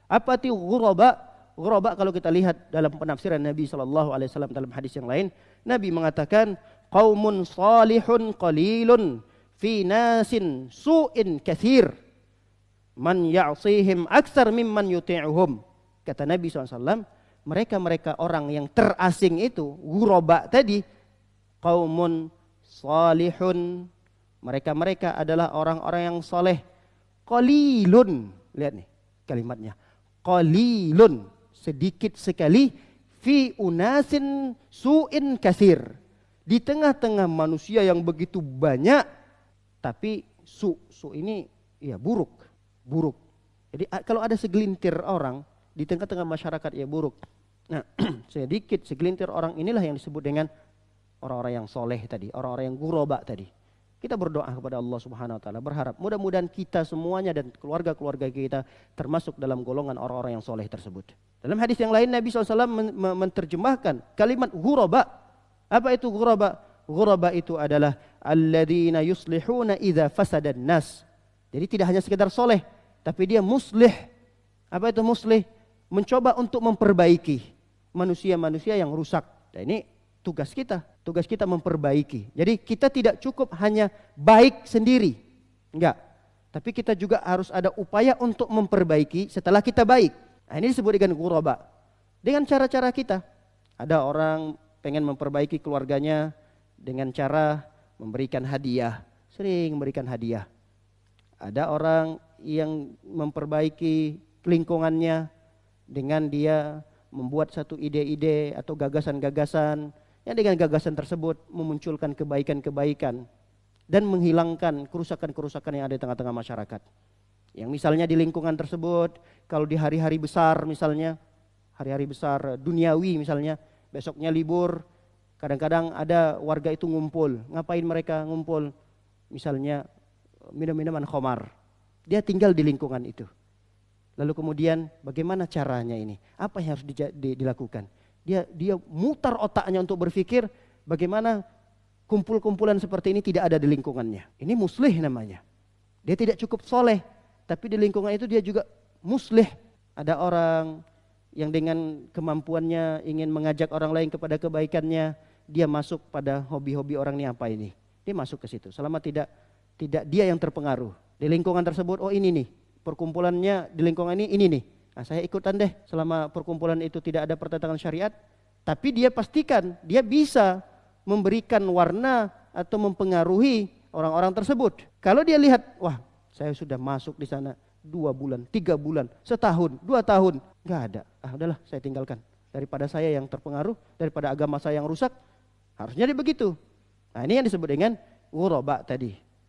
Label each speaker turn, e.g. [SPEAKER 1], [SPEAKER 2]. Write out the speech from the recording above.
[SPEAKER 1] Apa itu ghuraba? Ghuraba kalau kita lihat dalam penafsiran Nabi SAW dalam hadis yang lain, Nabi mengatakan qaumun salihun qalilun fi nasin su'in katsir man ya'sihim aktsar mimman yuti'uhum. Kata Nabi SAW, mereka-mereka orang yang terasing itu, ghuraba tadi, qaumun salihun, mereka-mereka adalah orang-orang yang soleh, qalilun, lihat nih kalimatnya, qalilun, sedikit sekali, fi unasin su'in katsir, di tengah-tengah manusia yang begitu banyak, tapi su ini ya buruk. Jadi kalau ada segelintir orang di tengah-tengah masyarakat ya buruk. Nah, sedikit segelintir orang inilah yang disebut dengan orang-orang yang soleh tadi, orang-orang yang ghuraba tadi. Kita berdoa kepada Allah Subhanahu wa taala, berharap mudah-mudahan kita semuanya dan keluarga-keluarga kita termasuk dalam golongan orang-orang yang soleh tersebut. Dalam hadis yang lain Nabi SAW menerjemahkan kalimat ghuraba. Apa itu ghuraba? Ghuraba itu adalah alladzina yuslihuna idza fasadan nas. Jadi tidak hanya sekedar soleh, tapi dia muslih. Apa itu muslih? Mencoba untuk memperbaiki manusia-manusia yang rusak. Dan ini tugas kita memperbaiki. Jadi kita tidak cukup hanya baik sendiri, enggak. Tapi kita juga harus ada upaya untuk memperbaiki setelah kita baik. Nah, ini disebut dengan ghuraba. Dengan cara-cara kita. Ada orang pengen memperbaiki keluarganya dengan cara memberikan hadiah, sering memberikan hadiah. Ada orang yang memperbaiki lingkungannya dengan dia membuat satu ide-ide atau gagasan-gagasan yang dengan gagasan tersebut memunculkan kebaikan-kebaikan dan menghilangkan kerusakan-kerusakan yang ada di tengah-tengah masyarakat. Yang misalnya di lingkungan tersebut, kalau di hari-hari besar misalnya, hari-hari besar duniawi misalnya, besoknya libur, kadang-kadang ada warga itu ngumpul. Ngapain mereka ngumpul? Misalnya minum-minuman khamar. Dia tinggal di lingkungan itu. Lalu kemudian bagaimana caranya ini? Apa yang harus dilakukan? Dia mutar otaknya untuk berpikir bagaimana kumpul-kumpulan seperti ini tidak ada di lingkungannya. Ini muslih namanya. Dia tidak cukup soleh, tapi di lingkungan itu dia juga muslih. Ada orang yang dengan kemampuannya ingin mengajak orang lain kepada kebaikannya, dia masuk pada hobi-hobi orang ini apa ini? Dia masuk ke situ. Selama tidak dia yang terpengaruh. Di lingkungan tersebut, oh ini nih, perkumpulannya di lingkungan ini nih. Nah, saya ikutan deh selama perkumpulan itu tidak ada pertentangan syariat. Tapi dia pastikan dia bisa memberikan warna atau mempengaruhi orang-orang tersebut. Kalau dia lihat, wah saya sudah masuk di sana 2 bulan, 3 bulan, setahun, 2 tahun. Gak ada, udahlah saya tinggalkan. Daripada saya yang terpengaruh, daripada agama saya yang rusak, harusnya dia begitu. Nah ini yang disebut dengan ghuraba tadi.